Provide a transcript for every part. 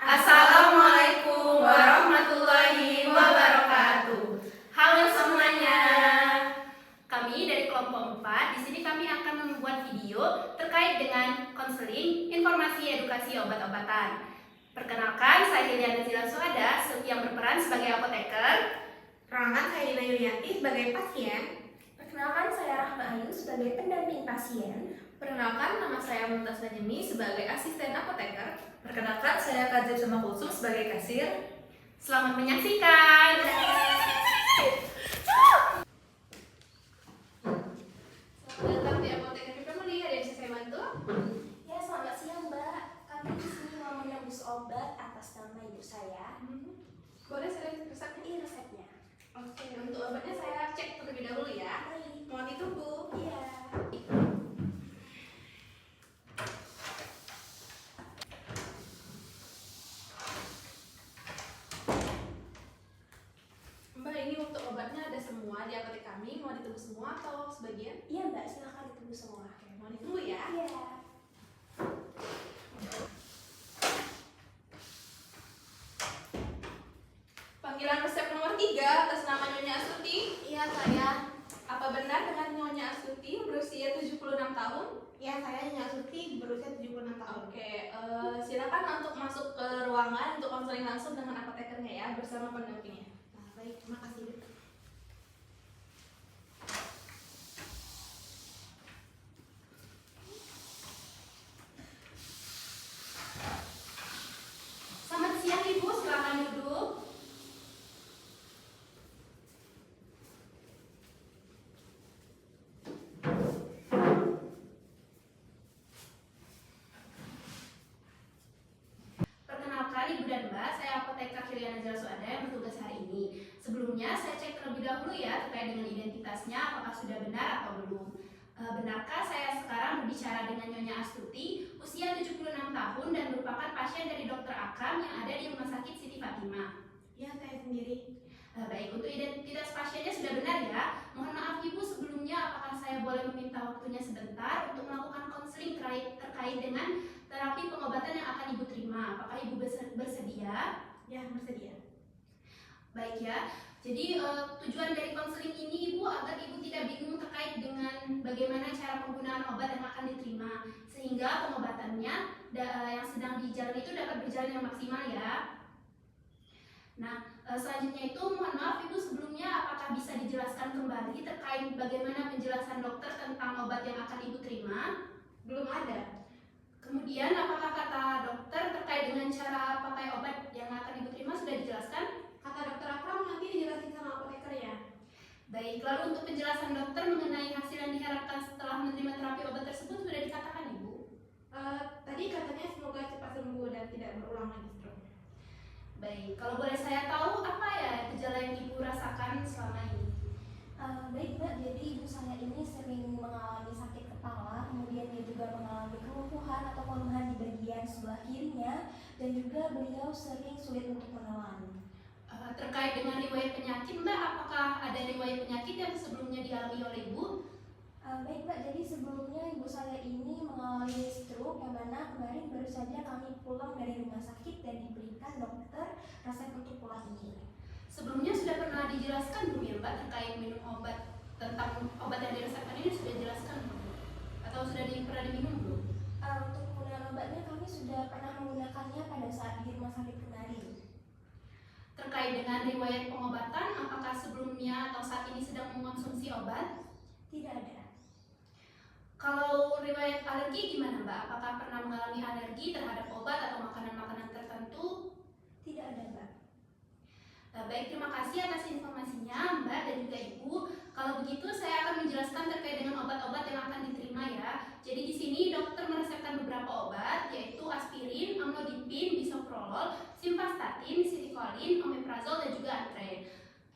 Assalamualaikum warahmatullahi wabarakatuh. Halo semuanya. Kami dari kelompok 4, di sini kami akan membuat video terkait dengan konseling informasi edukasi obat-obatan. Perkenalkan, saya Hiliana Zila Suhada yang berperan sebagai apoteker. Perkenalkan, saya Dina Yulianti sebagai pasien. Perkenalkan, saya Rahma Ayu sebagai pendamping pasien. Perkenalkan, nama saya Mumtaz Najmi sebagai asisten apoteker. Perkenalkan, saya Kazib Sama Kulsum sebagai kasir. Selamat menyaksikan. Selamat datang di apoteker Family. Ada yang bisa saya bantu? Ya, selamat siang Mbak. Kami di sini mau menembus obat atas nama ibu saya. Boleh saya lihat resepnya? Ini resepnya. Oke, untuk obatnya saya cek terlebih dahulu ya. Baik. Mohon ditunggu. Iya. Mbak, ini untuk obatnya ada semua di apotek kami. Mau ditunggu semua atau sebagian? Iya Mbak, silakan ditunggu semua. Oke, mohon ditunggu ya. Iya. Panggilan resep nomor 3 atas nama Nyonya Astuti. Iya saya. Apa benar dengan Nyonya Astuti berusia 76 tahun? Ya, saya Nyonya Astuti berusia 76 tahun. Oke, silakan untuk masuk ke ruangan untuk konseling langsung dengan apotekernya ya, bersama pendampingnya. Nah, baik, terima kasih. Selamat siang Ibu, silakan duduk. Perkenalkan Ibu dan Mbak, saya apoteker Hiliana Zila Suhada yang bertugas hari ini. Sebelumnya saya cek terlebih dahulu ya terkait dengan identitasnya apakah sudah benar atau belum. Benarkah saya sekarang berbicara dengan Nyonya Astuti, usia 76 tahun dan merupakan pasien dari Dr. Akram yang ada di Rumah Sakit Siti Fatimah? Ya, saya sendiri. Baik, untuk identitas pasiennya sudah benar ya. Mohon maaf Ibu, sebelumnya apakah saya boleh meminta waktunya sebentar untuk melakukan konseling terkait dengan terapi pengobatan yang akan Ibu terima. Apakah Ibu bersedia? Ya, bersedia. Baik ya. Jadi tujuan dari konseling ini Ibu agar Ibu tidak bingung terkait dengan bagaimana cara penggunaan obat yang akan diterima, sehingga pengobatannya yang sedang dijalani itu dapat berjalan yang maksimal ya. Nah, selanjutnya itu mohon maaf Ibu, sebelumnya apakah bisa dijelaskan kembali terkait bagaimana penjelasan dokter tentang obat yang akan Ibu terima? Belum ada. Kemudian apakah kata dokter terkait dengan cara pakai obat yang akan Ibu terima sudah dijelaskan? Kata dokter Akram nanti dijelasin sama apoteker ya. Baik, lalu untuk penjelasan dokter mengenai hasil yang diharapkan setelah menerima terapi obat tersebut sudah dikatakan Ibu? Tadi katanya semoga cepat sembuh dan tidak berulang lagi stroke. Baik, kalau boleh saya tahu apa ya gejala yang Ibu rasakan selama ini? Baik Mbak, jadi ibu saya ini sering mengalami sakit kepala, kemudian dia juga mengalami kelumpuhan atau kelemahan di bagian sebelah kirinya, dan juga beliau sering sulit untuk menelan. Terkait dengan riwayat penyakit Mbak, apakah ada riwayat penyakit yang sebelumnya dialami oleh Ibu? Baik Mbak, jadi sebelumnya ibu saya ini mengalami stroke yang mana kemarin baru saja kami pulang dari rumah sakit dan diberikan dokter resep untuk pulang ini. Sebelumnya sudah pernah dijelaskan belum ya Mbak terkait minum obat, tentang obat yang diresepkan ini sudah dijelaskan belum? Atau sudah pernah diminum belum? Untuk penggunaan obatnya kami sudah pernah menggunakannya pada saat di rumah sakit kemarin. Terkait dengan riwayat pengobatan, apakah sebelumnya atau saat ini sedang mengonsumsi obat? Tidak ada. Kalau riwayat alergi gimana Mbak? Apakah pernah mengalami alergi terhadap obat atau makanan-makanan tertentu? Tidak ada Mbak. Baik, terima kasih atas informasinya Mbak dan juga Ibu. Kalau begitu saya akan menjelaskan terkait dengan obat-obat yang akan diterima ya. Jadi di sini dokter meresepkan beberapa obat yaitu aspirin, amlodipin, bisoprolol, simvastatin, sitikolin, omeprazol dan juga antren.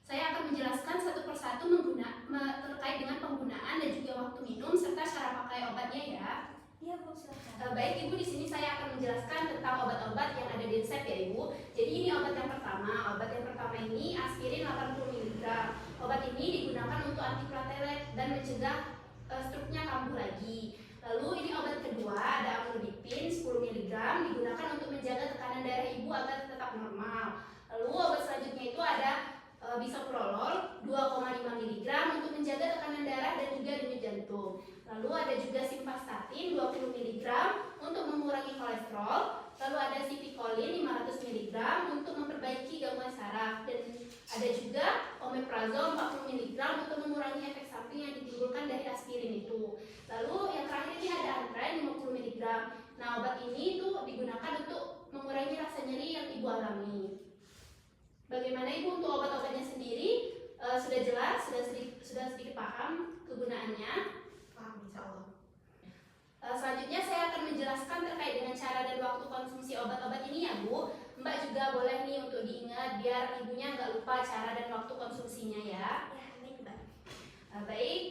Saya akan menjelaskan satu persatu terkait dengan penggunaan dan juga waktu minum serta cara pakai obatnya ya. Iya Bu, silakan. Baik Ibu, di sini saya akan menjelaskan tentang obat-obat yang ada di resep ya Ibu. Jadi ini obat yang pertama. Obat yang pertama ini aspirin 80 mg. Obat ini digunakan untuk antiplatelet dan mencegah struknya kambuh lagi. Lalu ini obat kedua ada amlodipin 10 mg digunakan untuk menjaga tekanan darah Ibu normal. Lalu obat selanjutnya itu ada bisoprolol 2,5 mg untuk menjaga tekanan darah dan juga denyut jantung. Lalu ada juga simvastatin 20 mg untuk mengurangi kolesterol. Lalu ada sitikolin 500 mg untuk memperbaiki gangguan saraf, dan ada juga omeprazol 40 mg untuk mengurangi efek samping yang ditimbulkan dari aspirin itu. Lalu yang terakhir ini ada antren 50 mg. Nah, obat ini itu digunakan untuk mengurangi rasa nyeri yang ibu alami. Bagaimana ibu untuk obat-obatnya sendiri? Sudah jelas, sudah sedikit paham kegunaannya. Paham, insya Allah. Selanjutnya saya akan menjelaskan terkait dengan cara dan waktu konsumsi obat-obat ini ya Bu. Mbak juga boleh nih untuk diingat biar ibunya nggak lupa cara dan waktu konsumsinya ya. Ya, baik Mbak. Baik,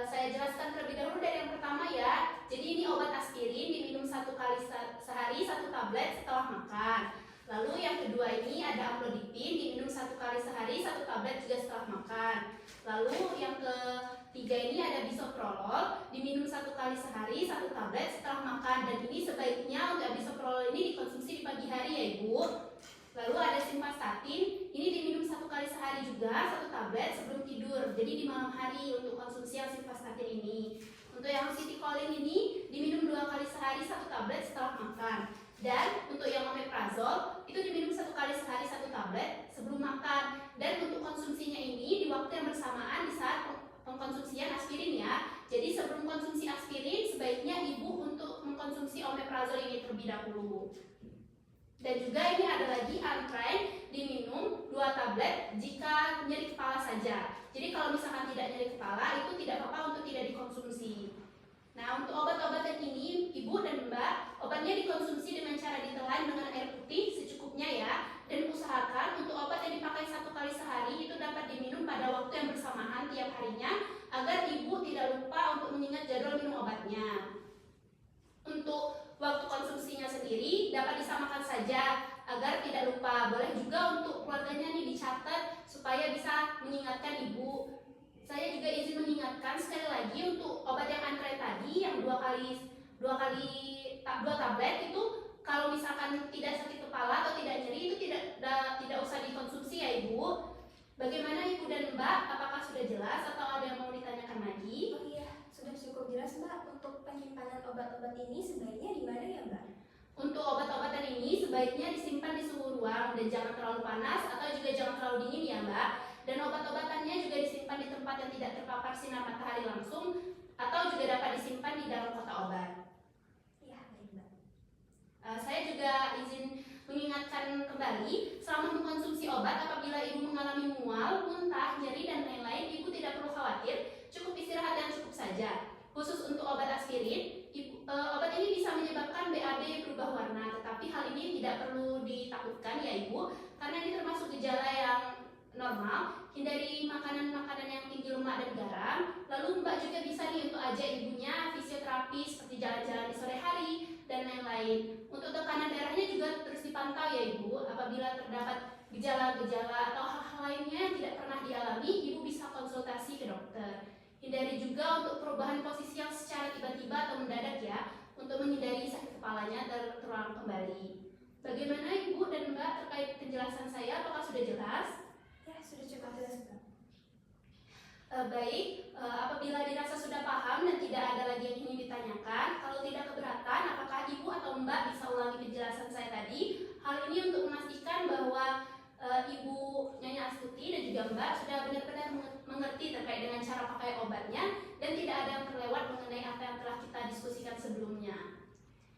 saya jelaskan terlebih dahulu dari yang pertama ya. Jadi ini obat aspirin diminum 1 kali sehari 1 tablet setelah makan. Lalu yang kedua ini ada amlodipin diminum 1 kali sehari 1 tablet juga setelah makan. Lalu yang ketiga ini ada bisoprolol diminum 1 kali sehari 1 tablet setelah makan, dan ini sebaiknya untuk bisoprolol ini dikonsumsi di pagi hari ya Ibu. Lalu ada simvastatin, ini diminum 1 kali sehari juga 1 tablet sebelum tidur. Jadi di malam hari untuk konsumsi yang simvastatin ini. Untuk yang sitikolin ini diminum 2 kali sehari 1 tablet setelah makan. Dan untuk yang omeprazol itu diminum 1 kali sehari 1 tablet sebelum makan. Dan untuk konsumsinya ini di waktu yang bersamaan di saat pengkonsumsian aspirin ya. Jadi sebelum konsumsi aspirin sebaiknya ibu untuk mengkonsumsi omeprazol ini terlebih dahulu. Dan juga ini ada lagi antren diminum 2 tablet jika nyeri kepala saja. Jadi kalau misalkan tidak nyeri kepala itu tidak apa-apa untuk tidak dikonsumsi. Nah, untuk obat-obatan ini, Ibu dan Mbak, obatnya dikonsumsi dengan cara ditelan dengan air putih secukupnya ya. Dan usahakan untuk obat yang dipakai 1 kali sehari itu dapat diminum pada waktu yang bersamaan tiap harinya agar Ibu tidak lupa untuk mengingat jadwal minum obatnya. Untuk waktu konsumsinya sendiri dapat disamakan saja agar tidak lupa. Boleh juga untuk keluarganya nih dicatat supaya bisa mengingatkan Ibu. Saya juga izin mengingatkan sekali lagi untuk obat yang antren tadi yang 2 tablet itu kalau misalkan tidak sakit kepala atau tidak nyeri itu tidak usah dikonsumsi ya Ibu. Bagaimana Ibu dan Mbak? Apakah sudah jelas atau ada yang mau ditanyakan lagi? Oh iya, sudah cukup jelas Mbak. Untuk penyimpanan obat-obat ini sebaiknya di mana ya Mbak? Untuk obat-obatan ini sebaiknya disimpan di suhu ruang dan jangan terlalu panas atau juga jangan terlalu dingin ya Mbak. Dan obat-obatannya juga disimpan di tempat yang tidak terpapar sinar matahari langsung atau juga dapat disimpan di dalam kotak obat. Ya, baik Mbak. Saya juga izin mengingatkan kembali, selama mengkonsumsi obat apabila Ibu mengalami mual, muntah, nyeri, dan lain-lain, Ibu tidak perlu khawatir, cukup istirahat dan cukup saja. Khusus untuk obat aspirin, obat ini bisa menyebabkan BAB berubah warna, tetapi hal ini tidak perlu ditakutkan ya Ibu, karena ini termasuk gejala yang normal. Hindari makanan-makanan yang tinggi lemak dan garam. Lalu Mbak juga bisa nih untuk ajak ibunya fisioterapi seperti jalan-jalan di sore hari dan lain-lain. Untuk tekanan darahnya juga terus dipantau ya Ibu. Apabila terdapat gejala-gejala atau hal-hal lainnya yang tidak pernah dialami, Ibu bisa konsultasi ke dokter. Hindari juga untuk perubahan posisi yang secara tiba-tiba atau mendadak ya, untuk menghindari sakit kepalanya terulang kembali. Bagaimana Ibu dan Mbak terkait penjelasan saya? Apakah sudah jelas? Ya, sudah cukup jelas Mbak. Baik, apabila dirasa sudah paham dan tidak ada lagi yang ingin ditanyakan, kalau tidak keberatan, apakah Ibu atau Mbak bisa ulangi penjelasan saya tadi? Hal ini untuk memastikan bahwa Ibu Nyonya Astuti dan juga Mbak sudah benar-benar mengerti terkait dengan cara pakai obatnya dan tidak ada yang terlewat mengenai apa yang telah kita diskusikan sebelumnya.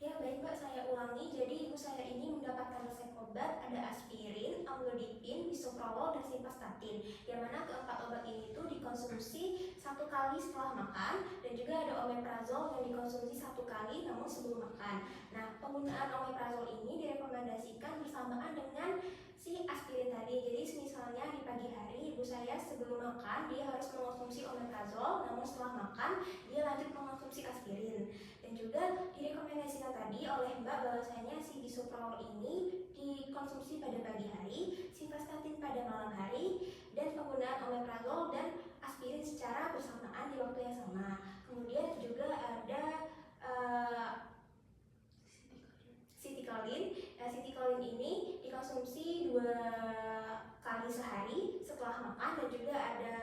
Ya baik Mbak, saya ulangi. Jadi ibu saya ini mendapatkan resep obat ada aspirin, amlodipin, bisoprolol, dan simvastatin. Yang mana keempat obat ini tuh dikonsumsi 1 kali setelah makan, dan juga ada omeprazol yang dikonsumsi 1 kali namun sebelum makan. Nah, penggunaan omeprazol ini direkomendasikan bersamaan dengan si aspirin tadi. Jadi misalnya di pagi hari ibu saya sebelum makan dia harus mengonsumsi omeprazol, namun setelah makan dia lanjut mengonsumsi aspirin. Dan juga direkomendasikan tadi oleh Mbak bahwasanya si bisoprolol ini dikonsumsi pada pagi hari, simvastatin pada malam hari, dan penggunaan omeprazol dan aspirin secara bersamaan di waktu yang sama. Kemudian juga ada sitikolin. Sitikolin ini dikonsumsi 2 kali sehari setelah makan, dan juga ada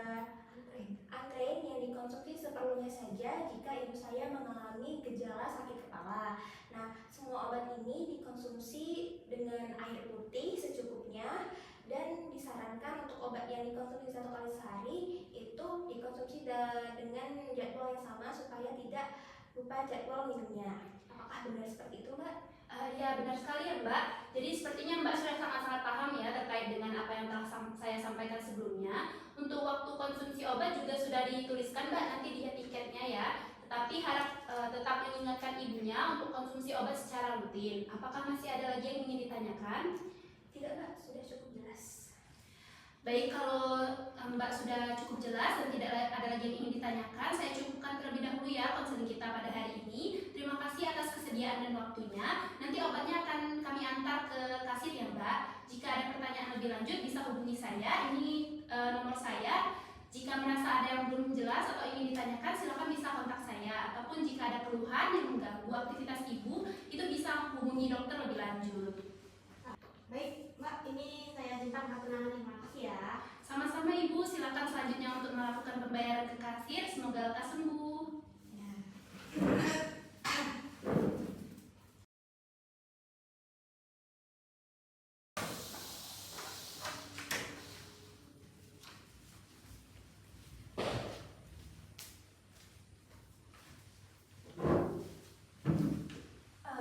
antrein yang dikonsumsi seperlunya saja jika ibu saya mengalami gejala sakit kepala. Nah, semua obat ini dikonsumsi dengan air putih secukupnya, dan disarankan untuk obat yang dikonsumsi 1 kali sehari itu dikonsumsi dengan jadwal yang sama supaya tidak lupa jadwal minumnya. Apakah benar seperti itu, Mbak? Ya benar sekali ya Mbak. Jadi sepertinya Mbak sudah sangat-sangat paham ya terkait dengan apa yang telah saya sampaikan sebelumnya. Untuk waktu konsumsi obat juga sudah dituliskan Mbak nanti di etiketnya ya. Tetapi harap tetap mengingatkan ibunya untuk konsumsi obat secara rutin. Apakah masih ada lagi yang ingin ditanyakan? Tidak, Mbak, sudah cukup jelas. Baik, kalau Mbak sudah cukup jelas dan tidak ada lagi yang ingin ditanyakan, saya cukupkan terlebih dahulu ya konseling kita pada hari ini. Terima kasih atas kesediaan dan waktunya. Nanti obatnya akan kami antar ke kasir ya Mbak. Jika ada pertanyaan lebih lanjut bisa hubungi saya. Ini nomor saya. Jika merasa ada yang belum jelas atau ingin ditanyakan, silakan bisa kontak saya. Ataupun jika ada keluhan yang mengganggu aktivitas ibu, itu bisa hubungi dokter lebih lanjut. Baik, Mbak, ini saya simpan kartu nama. Terima kasih ya. Sama-sama Ibu, silakan selanjutnya untuk melakukan pembayaran ke kasir. Semoga lekas sembuh. Ya.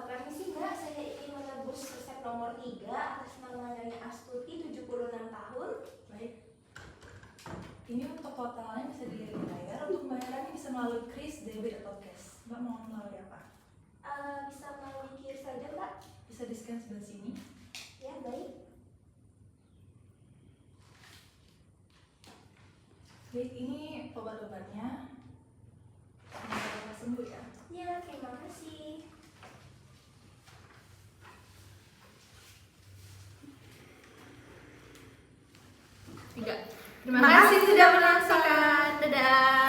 Permisi Mbak, saya ingin menebus resep nomor 3 atas nama Nyonya Astuti, 76 tahun. Baik. Ini untuk totalnya bisa dibayar. Untuk pembayarannya bisa melalui kris, debit atau cash. Mbak mau melalui apa? Bisa melalui QRIS saja Mbak? Bisa di scan sebelah sini. Ya, baik. Baik, ini obat-obatnya. Semoga sembuh ya. Ya, terima kasih. Terima kasih sudah menonton. Dadah.